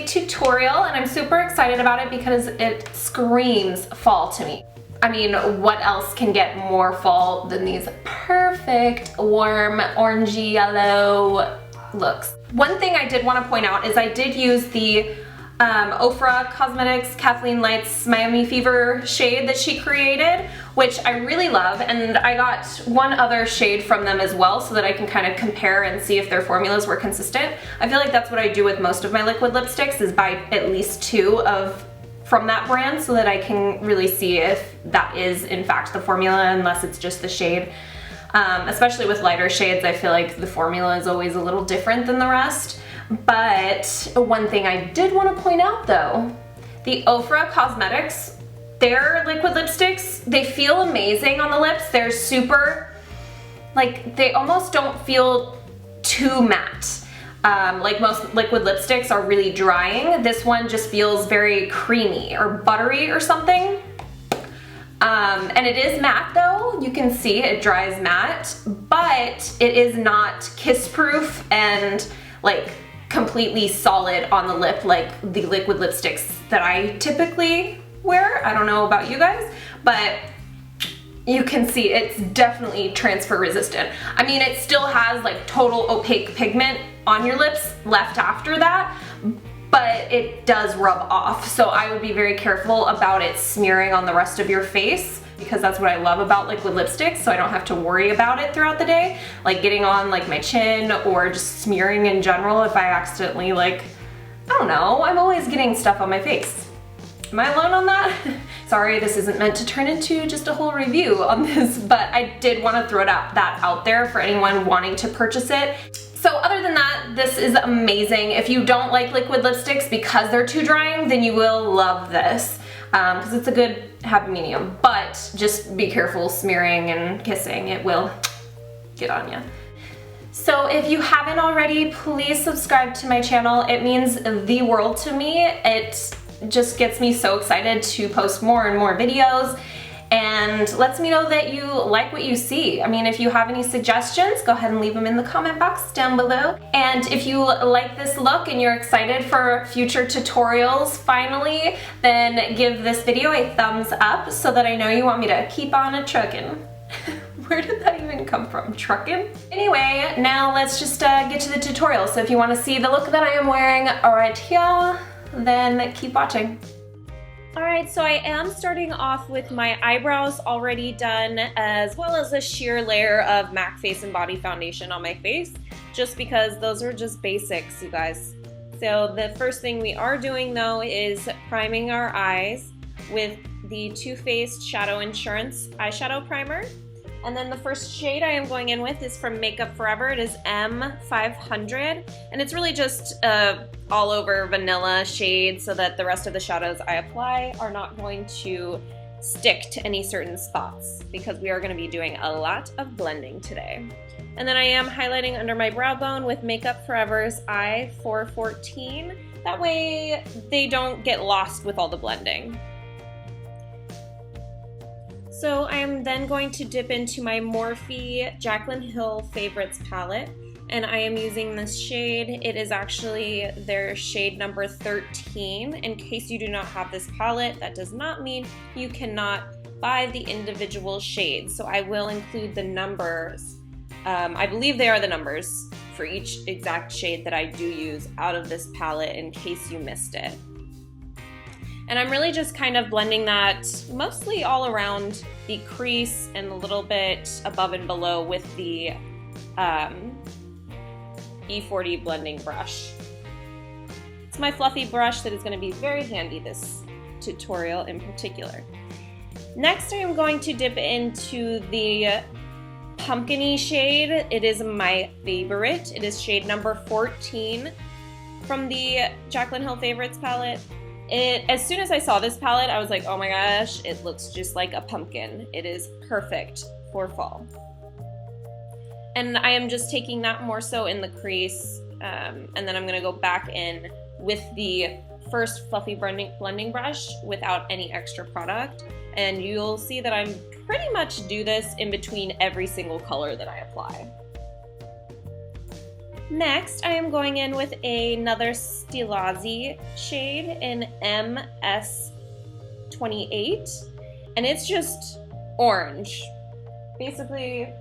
shade tutorial, and I'm super excited about it because it screams fall to me. I mean, what else can get more fall than these perfect warm orangey yellow looks? One thing I did want to point out is I did use the Ofra Cosmetics Kathleen Light's Miami Fever shade that she created, which I really love, and I got one other shade from them as well so that I can kind of compare and see if their formulas were consistent. I feel like that's what I do with most of my liquid lipsticks, is buy at least two from that brand so that I can really see if that is in fact the formula, unless it's just the shade. Especially with lighter shades, I feel like the formula is always a little different than the rest. But one thing I did want to point out though, the Ofra Cosmetics, their liquid lipsticks, they feel amazing on the lips. They're super, like, they almost don't feel too matte. Like most liquid lipsticks are really drying. This one just feels very creamy or buttery or something. And it is matte though, you can see it dries matte, but it is not kiss proof and like completely solid on the lip like the liquid lipsticks that I typically wear. I don't know about you guys, but you can see it's definitely transfer resistant. I mean, it still has like total opaque pigment on your lips left after that, but it does rub off. So I would be very careful about it smearing on the rest of your face, because that's what I love about liquid lipsticks, so I don't have to worry about it throughout the day, like getting on like my chin or just smearing in general if I accidentally, like, I don't know, I'm always getting stuff on my face. Am I alone on that? Sorry, this isn't meant to turn into just a whole review on this, but I did want to throw that out there for anyone wanting to purchase it. So other than that, this is amazing. If you don't like liquid lipsticks because they're too drying, then you will love this, because it's a good happy medium, but just be careful smearing and kissing. It will get on you. So if you haven't already, please subscribe to my channel. It means the world to me. It just gets me so excited to post more and more videos, and lets me know that you like what you see. I mean, if you have any suggestions, go ahead and leave them in the comment box down below. And if you like this look and you're excited for future tutorials finally, then give this video a thumbs up so that I know you want me to keep on a truckin'. Where did that even come from? Truckin'? Anyway, now let's just get to the tutorial. So if you want to see the look that I am wearing right here, then keep watching. Alright, so I am starting off with my eyebrows already done, as well as a sheer layer of MAC Face and Body Foundation on my face, just because those are just basics, you guys. So the first thing we are doing though is priming our eyes with the Too Faced Shadow Insurance eyeshadow primer. And then the first shade I am going in with is from Makeup Forever. It is M500, and it's really just all over vanilla shade so that the rest of the shadows I apply are not going to stick to any certain spots, because we are going to be doing a lot of blending today. And then I am highlighting under my brow bone with Makeup Forever's I414. That way they don't get lost with all the blending. So I am then going to dip into my Morphe Jaclyn Hill Favorites Palette, and I am using this shade. It is actually their shade number 13. In case you do not have this palette, that does not mean you cannot buy the individual shades. So I will include the numbers. I believe they are the numbers for each exact shade that I do use out of this palette in case you missed it. And I'm really just kind of blending that mostly all around the crease and a little bit above and below with the E40 blending brush. It's my fluffy brush that is going to be very handy this tutorial in particular. Next, I am going to dip into the pumpkin-y shade. It is my favorite. It is shade number 14 from the Jaclyn Hill Favorites palette. As soon as I saw this palette, I was like, oh my gosh, it looks just like a pumpkin. It is perfect for fall. And I am just taking that more so in the crease, and then I'm going to go back in with the first fluffy blending brush without any extra product. And you'll see that I'm pretty much do this in between every single color that I apply. Next, I am going in with another Stilazzi shade in MS28, and it's just orange. Basically,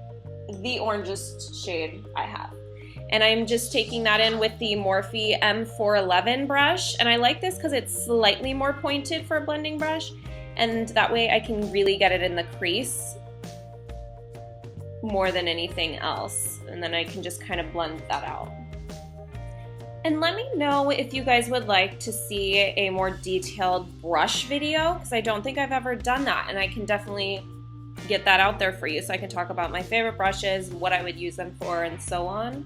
the orangest shade I have. And I'm just taking that in with the Morphe M411 brush, and I like this because it's slightly more pointed for a blending brush, and that way I can really get it in the crease more than anything else, and then I can just kind of blend that out. And let me know if you guys would like to see a more detailed brush video, because I don't think I've ever done that, and I can definitely get that out there for you so I can talk about my favorite brushes, what I would use them for, and so on.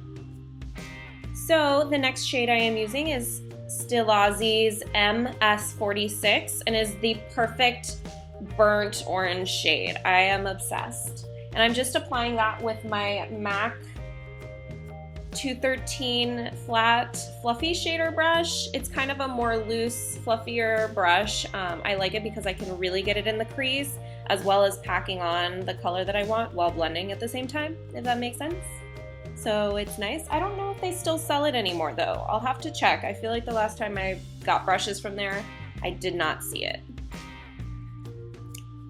So the next shade I am using is Stilazzi's MS46, and is the perfect burnt orange shade. I am obsessed. And I'm just applying that with my MAC 213 flat fluffy shader brush. It's kind of a more loose, fluffier brush. I like it because I can really get it in the crease, as well as packing on the color that I want while blending at the same time, if that makes sense. So it's nice. I don't know if they still sell it anymore though. I'll have to check. I feel like the last time I got brushes from there, I did not see it.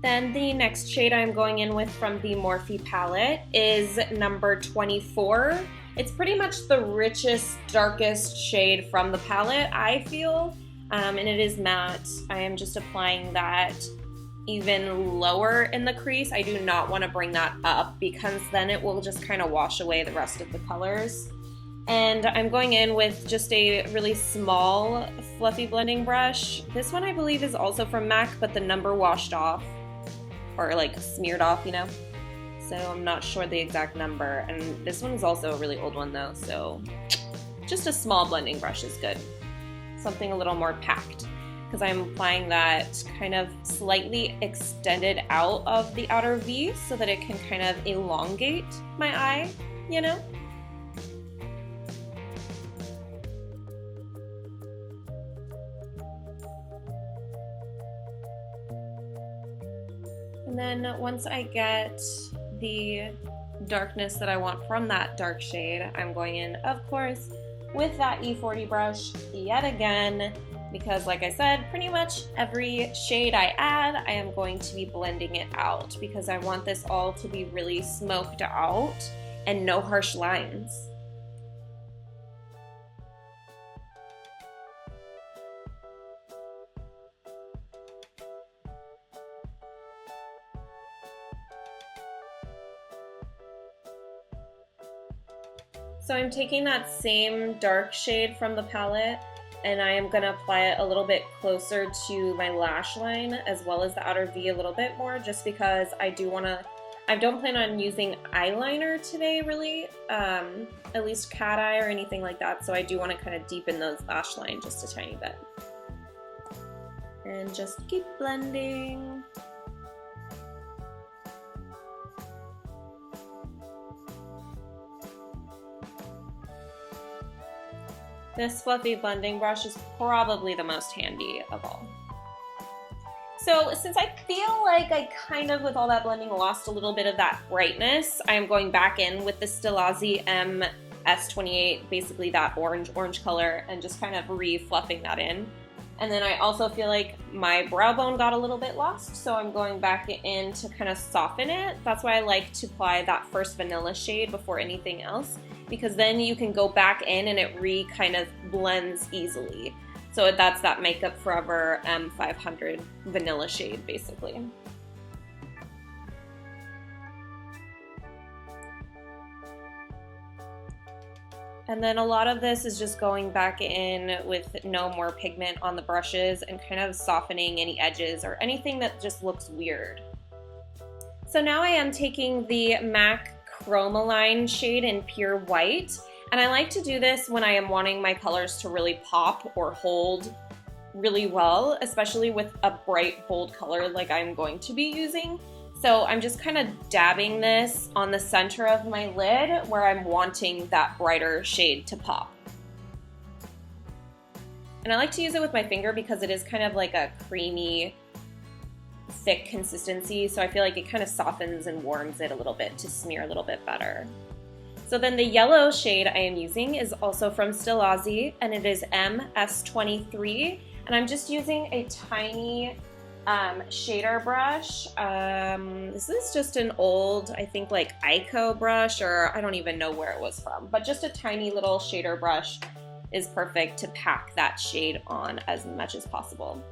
Then the next shade I'm going in with from the Morphe palette is number 24. It's pretty much the richest, darkest shade from the palette, I feel, and it is matte. I am just applying that even lower in the crease. I do not want to bring that up because then it will just kind of wash away the rest of the colors. And I'm going in with just a really small, fluffy blending brush. This one I believe is also from MAC, but the number washed off, or like smeared off, you know? So I'm not sure the exact number. And this one is also a really old one though, so just a small blending brush is good. Something a little more packed, because I'm applying that kind of slightly extended out of the outer V so that it can kind of elongate my eye, you know? And then once I get the darkness that I want from that dark shade, I'm going in, of course, with that E40 brush yet again, because like I said, pretty much every shade I add, I am going to be blending it out because I want this all to be really smoked out and no harsh lines. So I'm taking that same dark shade from the palette and I am going to apply it a little bit closer to my lash line as well as the outer V a little bit more, just because I don't plan on using eyeliner today really, at least cat eye or anything like that, so I do want to kind of deepen those lash line just a tiny bit. And just keep blending. This fluffy blending brush is probably the most handy of all. So since I feel like I kind of, with all that blending, lost a little bit of that brightness, I am going back in with the Stilazzi MS28, basically that orange color, and just kind of re-fluffing that in. And then I also feel like my brow bone got a little bit lost, so I'm going back in to kind of soften it. That's why I like to apply that first vanilla shade before anything else, because then you can go back in and it kind of blends easily. So that's that Makeup Forever M500 vanilla shade, basically. And then a lot of this is just going back in with no more pigment on the brushes and kind of softening any edges or anything that just looks weird. So now I am taking the MAC Chromaline shade in Pure White, and I like to do this when I am wanting my colors to really pop or hold really well, especially with a bright, bold color like I'm going to be using. So I'm just kind of dabbing this on the center of my lid where I'm wanting that brighter shade to pop. And I like to use it with my finger because it is kind of like a creamy, thick consistency, so I feel like it kind of softens and warms it a little bit to smear a little bit better. So then the yellow shade I am using is also from Stilazzi, and it is MS23, and I'm just using a tiny shader brush. This is just an old, I think like Ico brush, or I don't even know where it was from, but just a tiny little shader brush is perfect to pack that shade on as much as possible.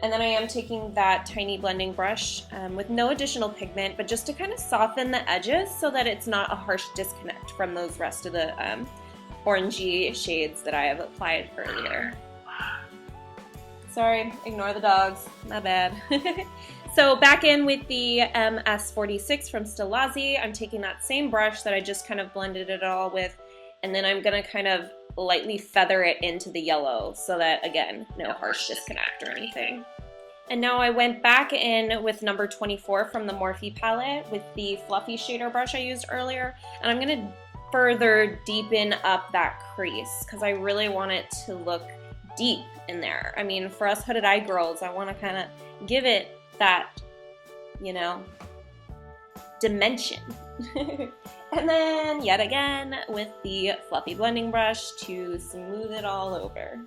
And then I am taking that tiny blending brush with no additional pigment, but just to kind of soften the edges so that it's not a harsh disconnect from those rest of the orangey shades that I have applied earlier. Sorry, ignore the dogs, my bad. So back in with the MS46 from Stilazzi, I'm taking that same brush that I just kind of blended it all with, and then I'm gonna kind of lightly feather it into the yellow so that, again, no harsh disconnect or anything. And now I went back in with number 24 from the Morphe palette with the fluffy shader brush I used earlier, and I'm gonna further deepen up that crease because I really want it to look deep in there. I mean, for us hooded eye girls, I want to kind of give it that, you know, dimension. And then yet again with the fluffy blending brush to smooth it all over.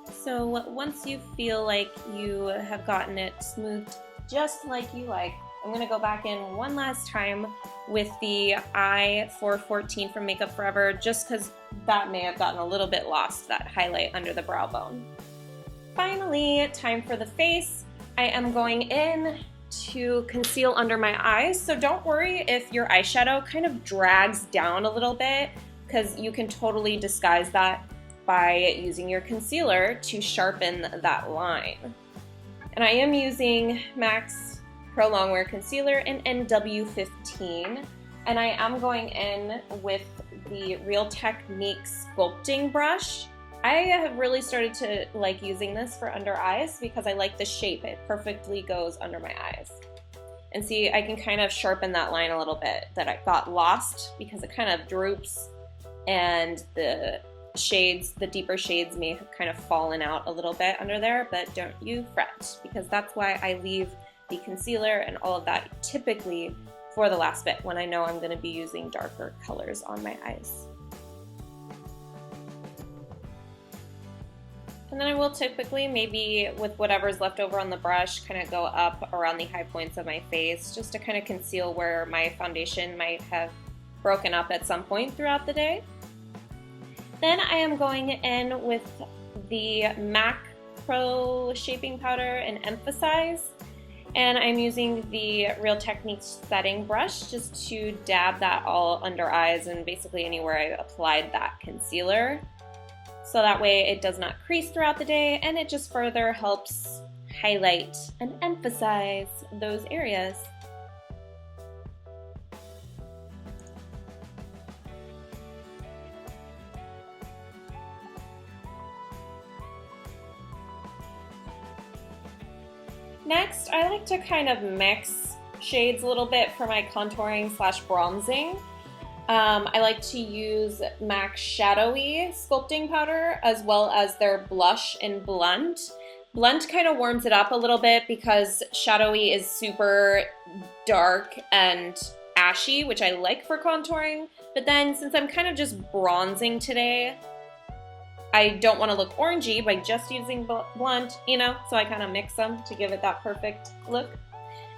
So once you feel like you have gotten it smoothed just like you like, I'm going to go back in one last time with the I-414 from Makeup Forever, just because that may have gotten a little bit lost, that highlight under the brow bone. Finally, time for the face. I am going in to conceal under my eyes, so don't worry if your eyeshadow kind of drags down a little bit, because you can totally disguise that by using your concealer to sharpen that line. And I am using MAC's Pro Longwear Concealer in NW15, and I am going in with the Real Technique sculpting brush. I have really started to like using this for under eyes because I like the shape. It perfectly goes under my eyes. And see, I can kind of sharpen that line a little bit that I got lost because it kind of droops, and the shades, the deeper shades may have kind of fallen out a little bit under there, but don't you fret, because that's why I leave the concealer and all of that typically for the last bit when I know I'm going to be using darker colors on my eyes. And then I will typically, maybe with whatever's left over on the brush, kind of go up around the high points of my face just to kind of conceal where my foundation might have broken up at some point throughout the day. Then I am going in with the MAC Pro Shaping Powder in Emphasize, and I'm using the Real Technique setting brush just to dab that all under eyes and basically anywhere I applied that concealer. So that way it does not crease throughout the day, and it just further helps highlight and emphasize those areas. Next, I like to kind of mix shades a little bit for my contouring slash bronzing. I like to use MAC Shadowy sculpting powder as well as their blush in Blunt. Blunt kind of warms it up a little bit because Shadowy is super dark and ashy, which I like for contouring. But then since I'm kind of just bronzing today, I don't want to look orangey by just using Blunt, you know, so I kind of mix them to give it that perfect look.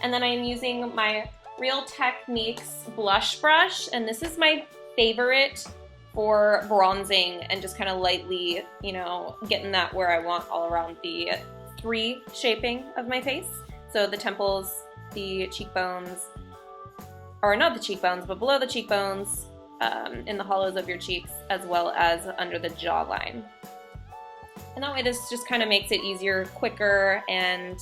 And then I'm using my Real Techniques blush brush, and this is my favorite for bronzing and just kind of lightly, you know, getting that where I want all around the 3 shaping of my face. So the temples, the cheekbones, or not the cheekbones, but below the cheekbones, in the hollows of your cheeks, as well as under the jawline. And that way this just kind of makes it easier, quicker, and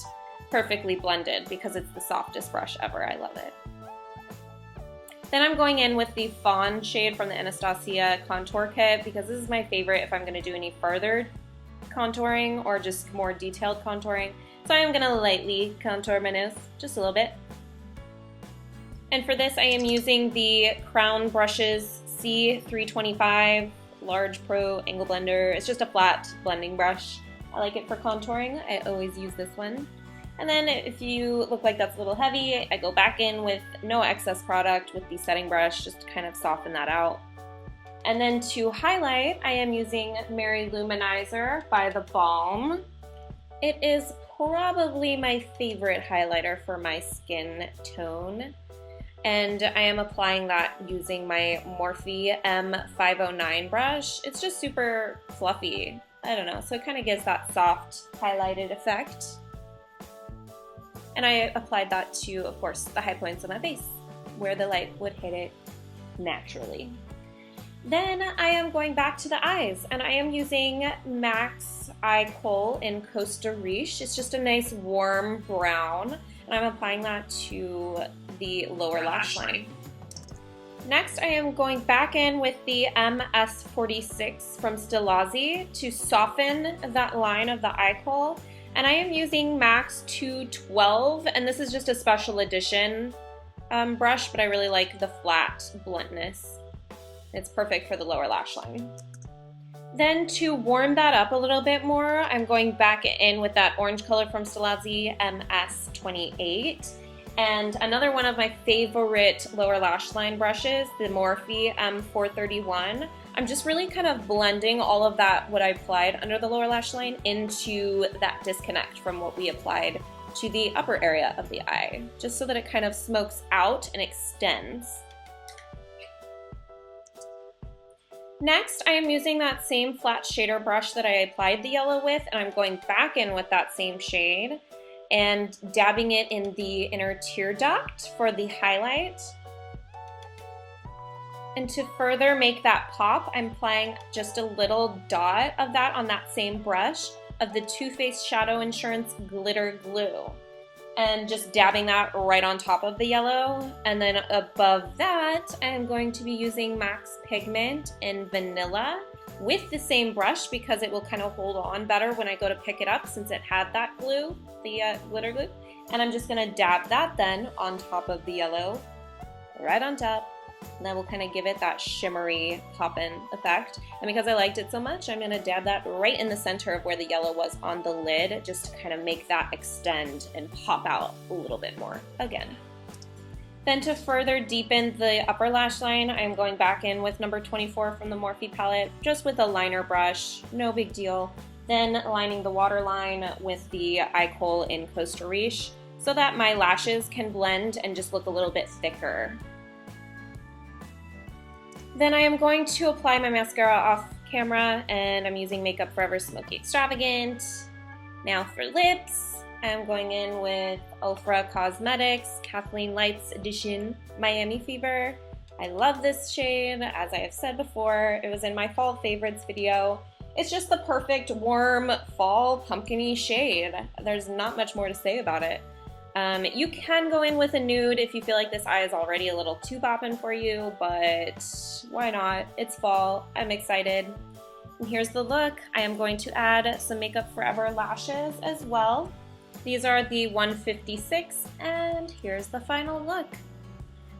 perfectly blended because it's the softest brush ever. I love it. Then I'm going in with the Fawn shade from the Anastasia contour kit because this is my favorite if I'm going to do any further contouring or just more detailed contouring. So I'm going to lightly contour my nose just a little bit. And for this I am using the Crown Brushes C325 Large Pro Angle Blender. It's just a flat blending brush. I like it for contouring. I always use this one. And then if you look like that's a little heavy, I go back in with no excess product with the setting brush just to kind of soften that out. And then to highlight, I am using Mary Luminizer by The Balm. It is probably my favorite highlighter for my skin tone. And I am applying that using my Morphe M509 brush. It's just super fluffy. I don't know, so it kind of gives that soft highlighted effect. And I applied that to, of course, the high points of my face, where the light would hit it naturally. Then I am going back to the eyes, and I am using MAC's Eye Kohl in Costa Riche. It's just a nice warm brown, and I'm applying that to the lower lash line. Next, I am going back in with the MS46 from Stilazzi to soften that line of the eye kohl. And I am using MAC's 212, and this is just a special edition brush, but I really like the flat bluntness. It's perfect for the lower lash line. Then to warm that up a little bit more, I'm going back in with that orange color from Stilazzi MS28. And another one of my favorite lower lash line brushes, the Morphe M431. I'm just really kind of blending all of that, what I applied under the lower lash line, into that disconnect from what we applied to the upper area of the eye, just so that it kind of smokes out and extends. Next, I am using that same flat shader brush that I applied the yellow with, and I'm going back in with that same shade and dabbing it in the inner tear duct for the highlight. And to further make that pop, I'm applying just a little dot of that on that same brush of the Too Faced Shadow Insurance Glitter Glue. And just dabbing that right on top of the yellow. And then above that, I'm going to be using MAC's Pigment in Vanilla with the same brush because it will kind of hold on better when I go to pick it up since it had that glue, the glitter glue. And I'm just gonna dab that then on top of the yellow, right on top. And that will kind of give it that shimmery pop-in effect. And because I liked it so much, I'm gonna dab that right in the center of where the yellow was on the lid, just to kind of make that extend and pop out a little bit more again. Then to further deepen the upper lash line, I'm going back in with number 24 from the Morphe palette, just with a liner brush, no big deal. Then lining the waterline with the Eye Kohl in Costa Riche, so that my lashes can blend and just look a little bit thicker. Then I am going to apply my mascara off camera, and I'm using Makeup Forever Smoky Extravagant. Now for lips, I'm going in with Ofra Cosmetics Kathleen Lights Edition Miami Fever. I love this shade, as I have said before. It was in my fall favorites video. It's just the perfect warm fall pumpkin-y shade. There's not much more to say about it. You can go in with a nude if you feel like this eye is already a little too poppin' for you, but why not? It's fall. I'm excited. And here's the look. I am going to add some Makeup Forever lashes as well. These are the 156, and here's the final look.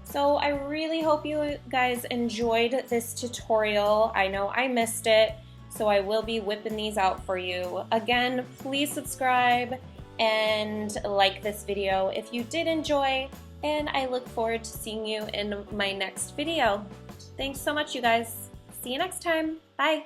So I really hope you guys enjoyed this tutorial. I know I missed it, so I will be whipping these out for you. Again, please subscribe and like this video if you did enjoy, and I look forward to seeing you in my next video. Thanks so much, you guys. See you next time. Bye.